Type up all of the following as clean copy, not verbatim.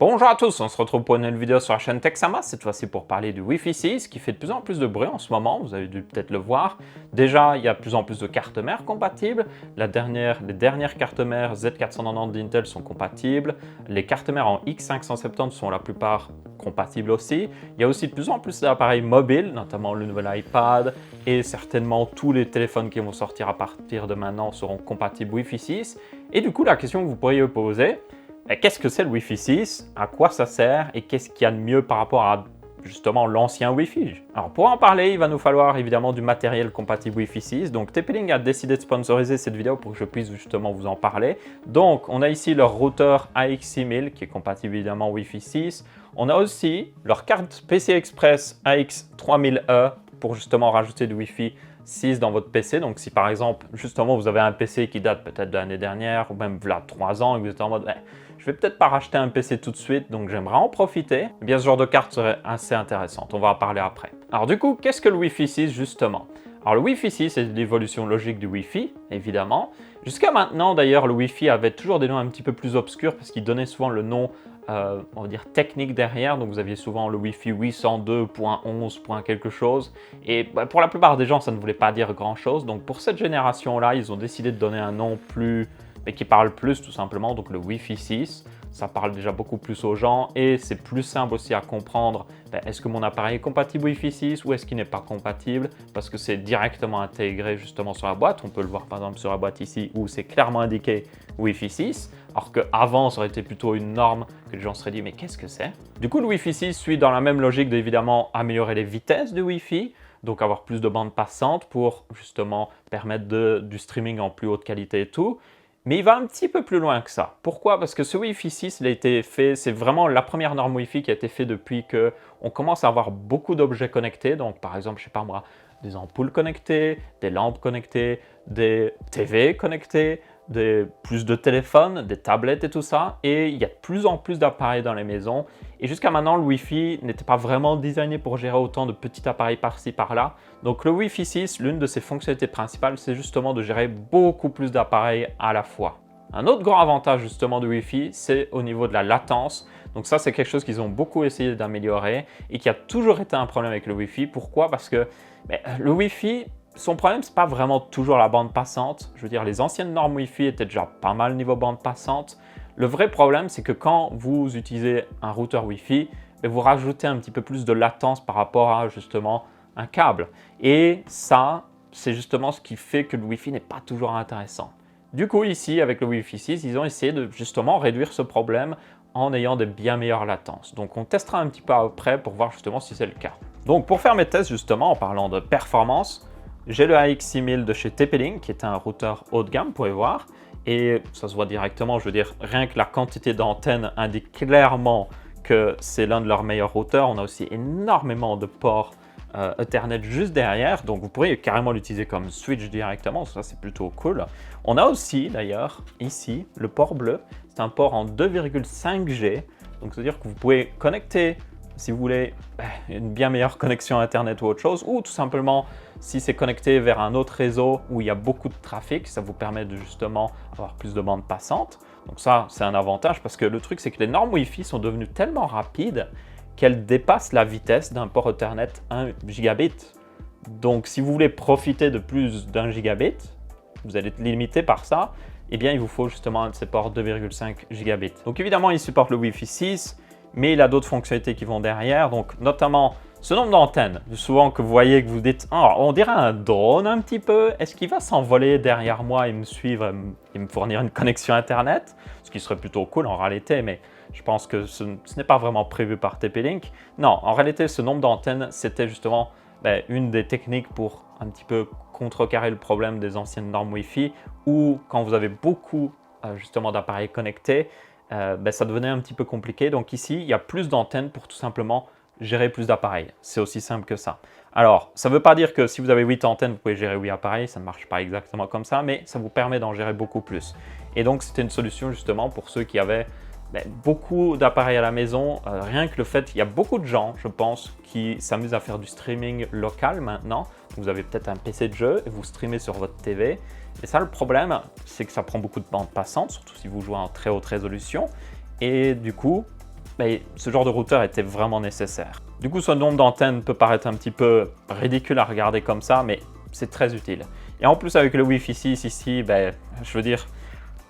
Bonjour à tous, on se retrouve pour une nouvelle vidéo sur la chaîne Texama, cette fois-ci pour parler du Wi-Fi 6 qui fait de plus en plus de bruit en ce moment, vous avez dû peut-être le voir. Déjà, il y a de plus en plus de cartes mères compatibles, les dernières cartes mères Z490 d'Intel sont compatibles, les cartes mères en X570 sont la plupart compatibles aussi. Il y a aussi de plus en plus d'appareils mobiles, notamment le nouvel iPad et certainement tous les téléphones qui vont sortir à partir de maintenant seront compatibles Wi-Fi 6. Et du coup, la question que vous pourriez vous poser, qu'est-ce que c'est le Wi-Fi 6? À quoi ça sert? Et qu'est-ce qu'il y a de mieux par rapport à justement l'ancien Wi-Fi? Alors pour en parler, il va nous falloir évidemment du matériel compatible Wi-Fi 6. Donc TP-Link a décidé de sponsoriser cette vidéo pour que je puisse justement vous en parler. Donc on a ici leur routeur AX6000 qui est compatible évidemment Wi-Fi 6. On a aussi leur carte PCI Express AX3000E pour justement rajouter du Wi-Fi 6 dans votre PC. Donc si par exemple justement vous avez un PC qui date peut-être de l'année dernière ou même voilà 3 ans et que vous êtes en mode je vais peut-être pas racheter un PC tout de suite donc j'aimerais en profiter, eh bien ce genre de carte serait assez intéressante, on va en parler après. Alors du coup, qu'est-ce que le Wi-Fi 6 justement? Alors le Wi-Fi 6 c'est l'évolution logique du Wi-Fi évidemment. Jusqu'à maintenant d'ailleurs le Wi-Fi avait toujours des noms un petit peu plus obscurs parce qu'il donnait souvent le nom on va dire technique derrière, donc vous aviez souvent le Wi-Fi 802.11. quelque chose, et pour la plupart des gens ça ne voulait pas dire grand chose, donc pour cette génération là ils ont décidé de donner un nom plus, mais qui parle plus tout simplement, donc le Wi-Fi 6, ça parle déjà beaucoup plus aux gens et c'est plus simple aussi à comprendre, est-ce que mon appareil est compatible Wi-Fi 6 ou est-ce qu'il n'est pas compatible, parce que c'est directement intégré justement sur la boîte, on peut le voir par exemple sur la boîte ici où c'est clairement indiqué Wi-Fi 6, alors qu'avant ça aurait été plutôt une norme que les gens se seraient dit mais qu'est-ce que c'est? Du coup le Wi-Fi 6 suit dans la même logique d'évidemment améliorer les vitesses du Wi-Fi, donc avoir plus de bandes passantes pour justement permettre du streaming en plus haute qualité et tout. Mais il va un petit peu plus loin que ça. Pourquoi? Parce que ce Wi-Fi 6, il a été fait, c'est vraiment la première norme Wi-Fi qui a été faite depuis qu'on commence à avoir beaucoup d'objets connectés. Donc par exemple, je sais pas moi, des ampoules connectées, des lampes connectées, des TV connectées, plus de téléphones, des tablettes et tout ça. Et il y a de plus en plus d'appareils dans les maisons. Et jusqu'à maintenant, le Wi-Fi n'était pas vraiment designé pour gérer autant de petits appareils par-ci, par-là. Donc le Wi-Fi 6, l'une de ses fonctionnalités principales, c'est justement de gérer beaucoup plus d'appareils à la fois. Un autre grand avantage justement du Wi-Fi, c'est au niveau de la latence. Donc ça, c'est quelque chose qu'ils ont beaucoup essayé d'améliorer et qui a toujours été un problème avec le Wi-Fi. Pourquoi? Parce que le Wi-Fi, son problème, c'est pas vraiment toujours la bande passante. Je veux dire, les anciennes normes Wi-Fi étaient déjà pas mal niveau bande passante. Le vrai problème, c'est que quand vous utilisez un routeur Wi-Fi, vous rajoutez un petit peu plus de latence par rapport à justement un câble. Et ça, c'est justement ce qui fait que le Wi-Fi n'est pas toujours intéressant. Du coup, ici, avec le Wi-Fi 6, ils ont essayé de justement réduire ce problème en ayant de bien meilleures latences. Donc, on testera un petit peu après pour voir justement si c'est le cas. Donc, pour faire mes tests justement, en parlant de performance, j'ai le AX6000 de chez TP-Link, qui est un routeur haut de gamme, vous pouvez voir. Et ça se voit directement, je veux dire, rien que la quantité d'antennes indique clairement que c'est l'un de leurs meilleurs routeurs. On a aussi énormément de ports Ethernet juste derrière, donc vous pourriez carrément l'utiliser comme switch directement, ça c'est plutôt cool. On a aussi d'ailleurs ici le port bleu, c'est un port en 2,5G, donc c'est-à-dire que vous pouvez connecter si vous voulez une bien meilleure connexion Internet ou autre chose, ou tout simplement si c'est connecté vers un autre réseau où il y a beaucoup de trafic, ça vous permet de justement avoir plus de bandes passantes. Donc ça, c'est un avantage parce que le truc, c'est que les normes Wi-Fi sont devenues tellement rapides qu'elles dépassent la vitesse d'un port Ethernet 1 gigabit. Donc si vous voulez profiter de plus d'1 gigabit, vous allez être limité par ça, eh bien il vous faut justement un de ces ports 2,5 gigabits. Donc évidemment, il supporte le Wi-Fi 6, mais il a d'autres fonctionnalités qui vont derrière, donc notamment ce nombre d'antennes. Souvent que vous voyez que vous dites oh, on dirait un drone un petit peu, est-ce qu'il va s'envoler derrière moi et me suivre et me fournir une connexion Internet? Ce qui serait plutôt cool en réalité, mais je pense que ce n'est pas vraiment prévu par TP-Link. Non, en réalité, ce nombre d'antennes, c'était justement une des techniques pour un petit peu contrecarrer le problème des anciennes normes Wi-Fi, où quand vous avez beaucoup justement d'appareils connectés, ça devenait un petit peu compliqué. Donc ici, il y a plus d'antennes pour tout simplement gérer plus d'appareils. C'est aussi simple que ça. Alors, ça ne veut pas dire que si vous avez 8 antennes, vous pouvez gérer 8 appareils. Ça ne marche pas exactement comme ça, mais ça vous permet d'en gérer beaucoup plus. Et donc, c'était une solution justement pour ceux qui avaient beaucoup d'appareils à la maison. Rien que le fait, il y a beaucoup de gens, je pense, qui s'amusent à faire du streaming local maintenant. Vous avez peut-être un PC de jeu et vous streamez sur votre TV. Et ça, le problème, c'est que ça prend beaucoup de bandes passantes, surtout si vous jouez en très haute résolution. Et du coup, mais ce genre de routeur était vraiment nécessaire. Du coup, ce nombre d'antennes peut paraître un petit peu ridicule à regarder comme ça, mais c'est très utile. Et en plus, avec le Wi-Fi 6 ici, je veux dire,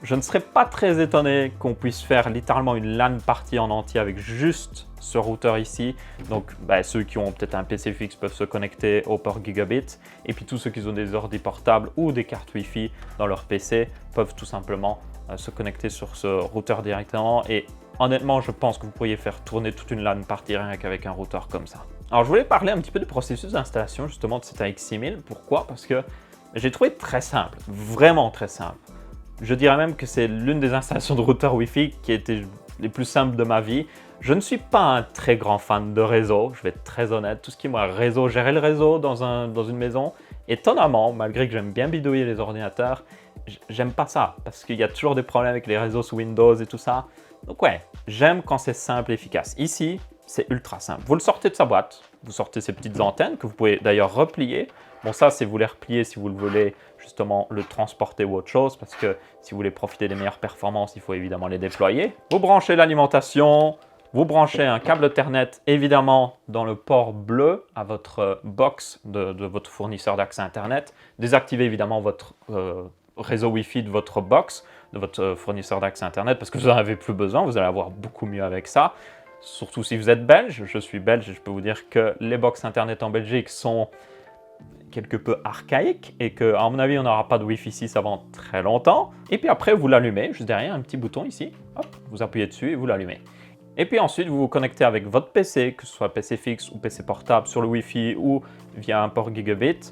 je ne serais pas très étonné qu'on puisse faire littéralement une LAN partie en entier avec juste ce routeur ici. Donc, ceux qui ont peut-être un PC fixe peuvent se connecter au port gigabit. Et puis, tous ceux qui ont des ordi portables ou des cartes Wi-Fi dans leur PC peuvent tout simplement se connecter sur ce routeur directement. Et honnêtement, je pense que vous pourriez faire tourner toute une LAN partie rien qu'avec un routeur comme ça. Alors, je voulais parler un petit peu du processus d'installation justement de cet AX6000. Pourquoi? Parce que j'ai trouvé très simple, vraiment très simple. Je dirais même que c'est l'une des installations de routeur Wi-Fi qui a été les plus simples de ma vie. Je ne suis pas un très grand fan de réseau, je vais être très honnête. Tout ce qui est réseau, gérer le réseau dans une maison, étonnamment, malgré que j'aime bien bidouiller les ordinateurs, j'aime pas ça parce qu'il y a toujours des problèmes avec les réseaux sous Windows et tout ça. Donc ouais, j'aime quand c'est simple et efficace. Ici, c'est ultra simple. Vous le sortez de sa boîte, vous sortez ces petites antennes que vous pouvez d'ailleurs replier. Bon, ça, c'est vous les replier si vous le voulez justement le transporter ou autre chose, parce que si vous voulez profiter des meilleures performances, il faut évidemment les déployer. Vous branchez l'alimentation, vous branchez un câble Ethernet évidemment dans le port bleu à votre box de votre fournisseur d'accès Internet. Désactivez évidemment votre réseau Wi-Fi de votre box, de votre fournisseur d'accès Internet, parce que vous n'en avez plus besoin, vous allez avoir beaucoup mieux avec ça. Surtout si vous êtes belge, je suis belge et je peux vous dire que les box Internet en Belgique sont quelque peu archaïque et que, à mon avis, on n'aura pas de Wi-Fi 6 avant très longtemps. Et puis après, vous l'allumez, juste derrière, un petit bouton ici. Hop, vous appuyez dessus et vous l'allumez. Et puis ensuite, vous vous connectez avec votre PC, que ce soit PC fixe ou PC portable, sur le Wi-Fi ou via un port gigabit.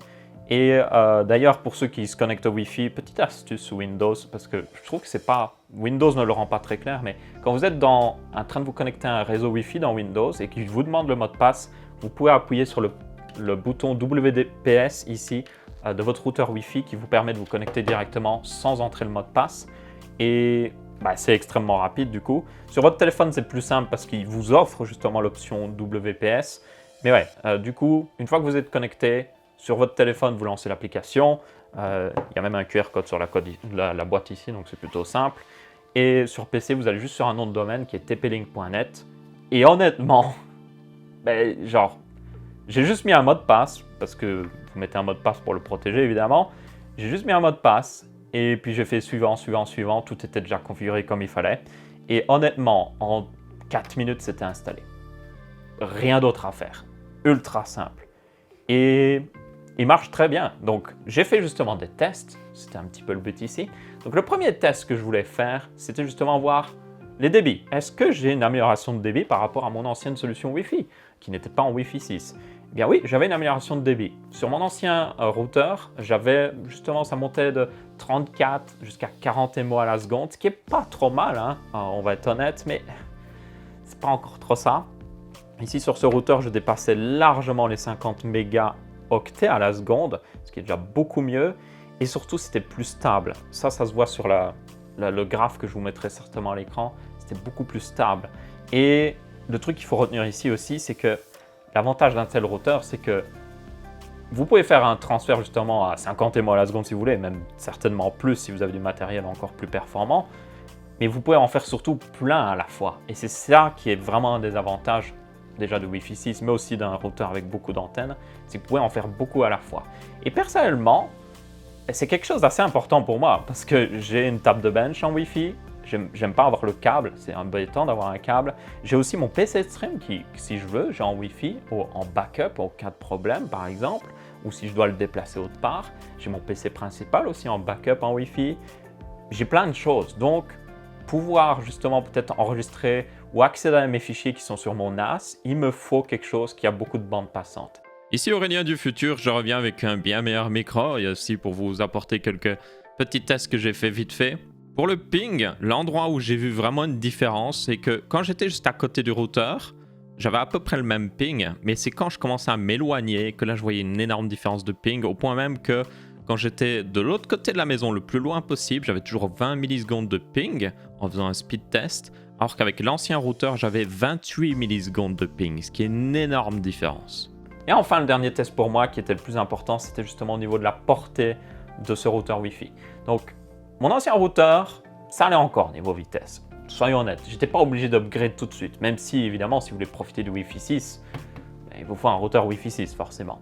Et d'ailleurs, pour ceux qui se connectent au Wi-Fi, petite astuce sous Windows, parce que je trouve que c'est pas... Windows ne le rend pas très clair, mais quand vous êtes en train de vous connecter à un réseau Wi-Fi dans Windows et qu'il vous demande le mot de passe, vous pouvez appuyer sur le bouton WDPS ici de votre routeur Wi-Fi qui vous permet de vous connecter directement sans entrer le mot de passe. Et c'est extrêmement rapide du coup. Sur votre téléphone, c'est plus simple parce qu'il vous offre justement l'option WPS. Mais ouais, du coup, une fois que vous êtes connecté, sur votre téléphone, vous lancez l'application. Il y a même un QR code sur la boîte ici, donc c'est plutôt simple. Et sur PC, vous allez juste sur un nom de domaine qui est tplink.net. Et honnêtement, j'ai juste mis un mot de passe, parce que vous mettez un mot de passe pour le protéger évidemment. J'ai juste mis un mot de passe et puis j'ai fait suivant, suivant, suivant. Tout était déjà configuré comme il fallait. Et honnêtement, en 4 minutes, c'était installé. Rien d'autre à faire. Ultra simple. Et il marche très bien. Donc, j'ai fait justement des tests. C'était un petit peu le but ici. Donc, le premier test que je voulais faire, c'était justement voir les débits. Est-ce que j'ai une amélioration de débit par rapport à mon ancienne solution Wi-Fi, qui n'était pas en Wi-Fi 6? Eh bien oui, j'avais une amélioration de débit. Sur mon ancien routeur, j'avais justement, ça montait de 34 jusqu'à 40 MO à la seconde, ce qui est pas trop mal, hein, on va être honnête, mais c'est pas encore trop ça. Ici, sur ce routeur, je dépassais largement les 50 mégaoctets à la seconde, ce qui est déjà beaucoup mieux. Et surtout, c'était plus stable. Ça se voit sur le graphe que je vous mettrai certainement à l'écran. C'était beaucoup plus stable. Et le truc qu'il faut retenir ici aussi, c'est que l'avantage d'un tel routeur, c'est que vous pouvez faire un transfert justement à 50 MO à la seconde si vous voulez, même certainement plus si vous avez du matériel encore plus performant. Mais vous pouvez en faire surtout plein à la fois. Et c'est ça qui est vraiment un des avantages déjà de Wi-Fi 6, mais aussi d'un routeur avec beaucoup d'antennes, c'est que vous pouvez en faire beaucoup à la fois. Et personnellement, c'est quelque chose d'assez important pour moi parce que j'ai une table de bench en Wi-Fi. J'aime pas avoir le câble, c'est embêtant d'avoir un câble. J'ai aussi mon PC Stream qui, si je veux, j'ai en Wi-Fi en backup en cas de problème par exemple, ou si je dois le déplacer autre part. J'ai mon PC principal aussi en backup en Wi-Fi. J'ai plein de choses, donc pouvoir justement peut-être enregistrer ou accéder à mes fichiers qui sont sur mon NAS, il me faut quelque chose qui a beaucoup de bandes passantes. Ici Aurélien du futur, je reviens avec un bien meilleur micro et aussi pour vous apporter quelques petits tests que j'ai fait vite fait. Pour le ping, l'endroit où j'ai vu vraiment une différence, c'est que quand j'étais juste à côté du routeur, j'avais à peu près le même ping, mais c'est quand je commençais à m'éloigner que là je voyais une énorme différence de ping, au point même que quand j'étais de l'autre côté de la maison, le plus loin possible, j'avais toujours 20 millisecondes de ping en faisant un speed test, alors qu'avec l'ancien routeur, j'avais 28 millisecondes de ping, ce qui est une énorme différence. Et enfin, le dernier test pour moi qui était le plus important, c'était justement au niveau de la portée de ce routeur Wi-Fi. Donc, mon ancien routeur, ça allait encore niveau vitesse. soyons honnêtes, j'étais pas obligé d'upgrade tout de suite, même si évidemment si vous voulez profiter du Wi-Fi 6, il vous faut un routeur Wi-Fi 6 forcément.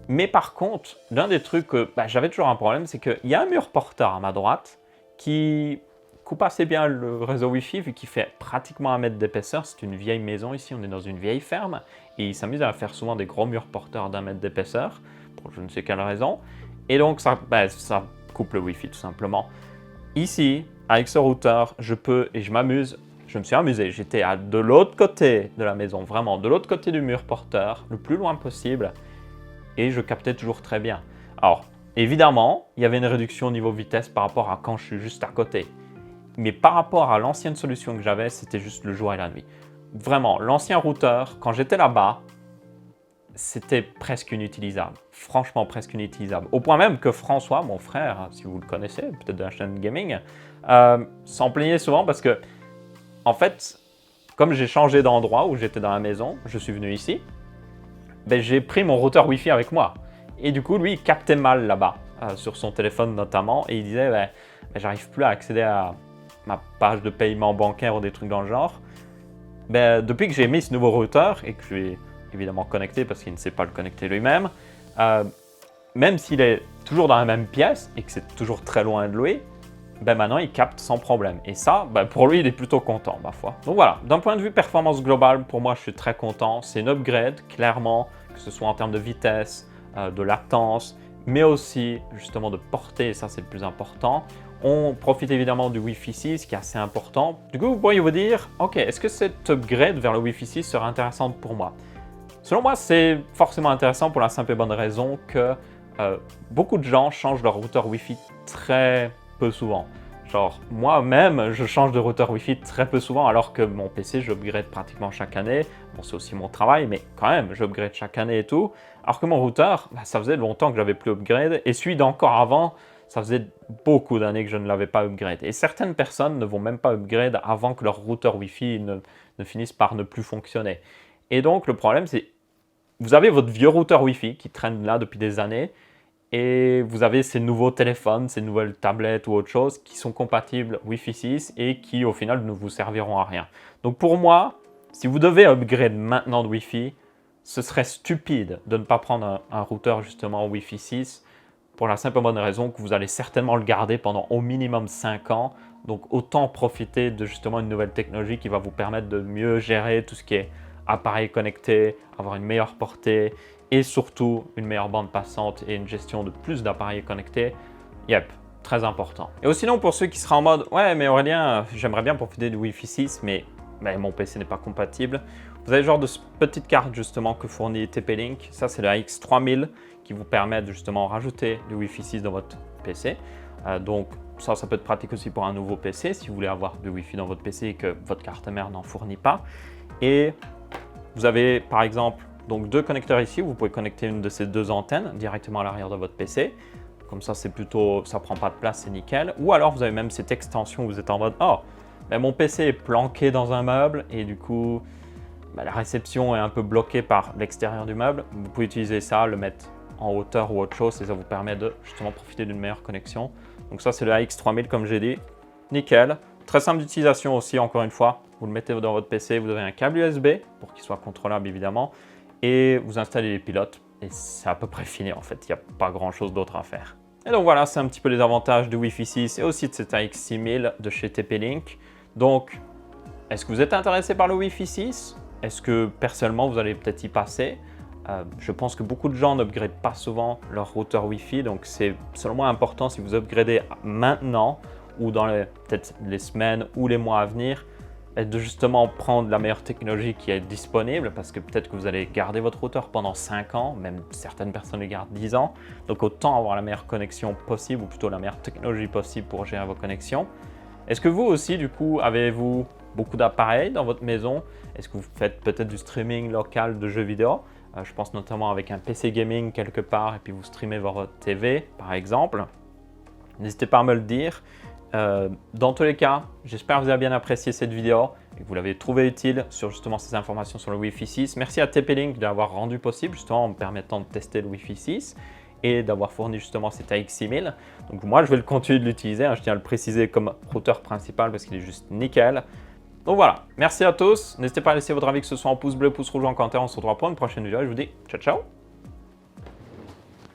Mais par contre, l'un des trucs que j'avais toujours un problème, c'est qu'il y a un mur porteur à ma droite qui coupe assez bien le réseau Wi-Fi vu qu'il fait pratiquement 1 mètre d'épaisseur. C'est une vieille maison ici, on est dans une vieille ferme et ils s'amusent à faire souvent des gros murs porteurs d'1 mètre d'épaisseur pour je ne sais quelle raison. Et donc ça coupe le Wi-Fi tout simplement. Ici, avec ce routeur, je peux et je m'amuse. Je me suis amusé, j'étais de l'autre côté de la maison, vraiment de l'autre côté du mur porteur, le plus loin possible. Et je captais toujours très bien. Alors, évidemment, il y avait une réduction au niveau vitesse par rapport à quand je suis juste à côté. Mais par rapport à l'ancienne solution que j'avais, c'était juste le jour et la nuit. Vraiment, l'ancien routeur, quand j'étais là-bas, c'était presque inutilisable. Franchement, presque inutilisable. Au point même que François, mon frère, si vous le connaissez, peut-être de la chaîne gaming, s'en plaignait souvent parce que, en fait, comme j'ai changé d'endroit où j'étais dans la maison, je suis venu ici, j'ai pris mon routeur Wi-Fi avec moi. Et du coup, lui, il captait mal là-bas, sur son téléphone notamment. Et il disait, j'arrive plus à accéder à ma page de paiement bancaire ou des trucs dans le genre. Depuis que j'ai mis ce nouveau routeur et que je lui ai évidemment connecté parce qu'il ne sait pas le connecter lui-même, même s'il est toujours dans la même pièce et que c'est toujours très loin de lui, maintenant il capte sans problème. Et ça, pour lui, il est plutôt content, ma foi. Donc voilà, d'un point de vue performance globale, pour moi, je suis très content. C'est une upgrade, clairement, que ce soit en termes de vitesse, de latence, mais aussi justement de portée, et ça c'est le plus important. On profite évidemment du Wi-Fi 6 qui est assez important. Du coup, vous pourriez vous dire, ok, est-ce que cette upgrade vers le Wi-Fi 6 serait intéressante pour moi? Selon moi, c'est forcément intéressant pour la simple et bonne raison que beaucoup de gens changent leur routeur Wi-Fi très peu souvent. Genre, moi-même, je change de routeur Wi-Fi très peu souvent, alors que mon PC, j'upgrade pratiquement chaque année. Bon, c'est aussi mon travail, mais quand même, j'upgrade chaque année et tout. Alors que mon routeur, ça faisait longtemps que je n'avais plus upgrade. Et celui d'encore avant, ça faisait beaucoup d'années que je ne l'avais pas upgrade. Et certaines personnes ne vont même pas upgrade avant que leur routeur Wi-Fi ne finisse par ne plus fonctionner. Et donc, le problème, c'est vous avez votre vieux routeur Wi-Fi qui traîne là depuis des années. Et vous avez ces nouveaux téléphones, ces nouvelles tablettes ou autre chose qui sont compatibles Wi-Fi 6 et qui au final ne vous serviront à rien. Donc pour moi, si vous devez upgrade maintenant de Wi-Fi, ce serait stupide de ne pas prendre un routeur justement Wi-Fi 6 pour la simple et bonne raison que vous allez certainement le garder pendant au minimum 5 ans. Donc autant profiter de justement une nouvelle technologie qui va vous permettre de mieux gérer tout ce qui est appareil connecté, avoir une meilleure portée, et surtout une meilleure bande passante et une gestion de plus d'appareils connectés. Yep, très important. Et aussi sinon pour ceux qui seraient en mode « Ouais, mais Aurélien, j'aimerais bien profiter du Wi-Fi 6, mais mon PC n'est pas compatible », vous avez le genre de petite carte justement que fournit TP-Link. Ça, c'est le AX3000 qui vous permet de justement rajouter du Wi-Fi 6 dans votre PC. Donc ça peut être pratique aussi pour un nouveau PC si vous voulez avoir du Wi-Fi dans votre PC et que votre carte mère n'en fournit pas. Et vous avez par exemple donc 2 connecteurs ici, vous pouvez connecter une de ces 2 antennes directement à l'arrière de votre PC. Comme ça, c'est plutôt, ça prend pas de place, c'est nickel. Ou alors vous avez même cette extension où vous êtes en mode « Oh, mon PC est planqué dans un meuble et du coup, la réception est un peu bloquée par l'extérieur du meuble. » Vous pouvez utiliser ça, le mettre en hauteur ou autre chose et ça vous permet de justement profiter d'une meilleure connexion. Donc ça, c'est le AX3000 comme j'ai dit. Nickel. Très simple d'utilisation aussi, encore une fois. Vous le mettez dans votre PC, vous avez un câble USB pour qu'il soit contrôlable évidemment. Et vous installez les pilotes et c'est à peu près fini en fait, il n'y a pas grand chose d'autre à faire. Et donc voilà, c'est un petit peu les avantages du Wi-Fi 6 et aussi de cet AX6000 de chez TP-Link. Donc, est-ce que vous êtes intéressé par le Wi-Fi 6? Est-ce que personnellement vous allez peut-être y passer? Je pense que beaucoup de gens n'upgradent pas souvent leur routeur Wi-Fi, donc c'est selon moi important si vous upgradez maintenant ou dans peut-être les semaines ou les mois à venir, de justement prendre la meilleure technologie qui est disponible parce que peut-être que vous allez garder votre routeur pendant 5 ans, même certaines personnes les gardent 10 ans. Donc autant avoir la meilleure connexion possible ou plutôt la meilleure technologie possible pour gérer vos connexions. Est-ce que vous aussi, du coup, avez-vous beaucoup d'appareils dans votre maison? Est-ce que vous faites peut-être du streaming local de jeux vidéo? Je pense notamment avec un PC gaming quelque part et puis vous streamez votre TV par exemple. N'hésitez pas à me le dire. Dans tous les cas, j'espère que vous avez bien apprécié cette vidéo et que vous l'avez trouvé utile sur justement ces informations sur le Wi-Fi 6. Merci à TP-Link de l'avoir rendu possible justement en me permettant de tester le Wi-Fi 6. et d'avoir fourni justement cet AX6000. Donc moi, je vais le continuer de l'utiliser, hein, je tiens à le préciser comme routeur principal parce qu'il est juste nickel. Donc voilà, merci à tous. N'hésitez pas à laisser votre avis, que ce soit en pouce bleu, pouce rouge, en commentaire. On se retrouvera pour une prochaine vidéo et je vous dis ciao ciao.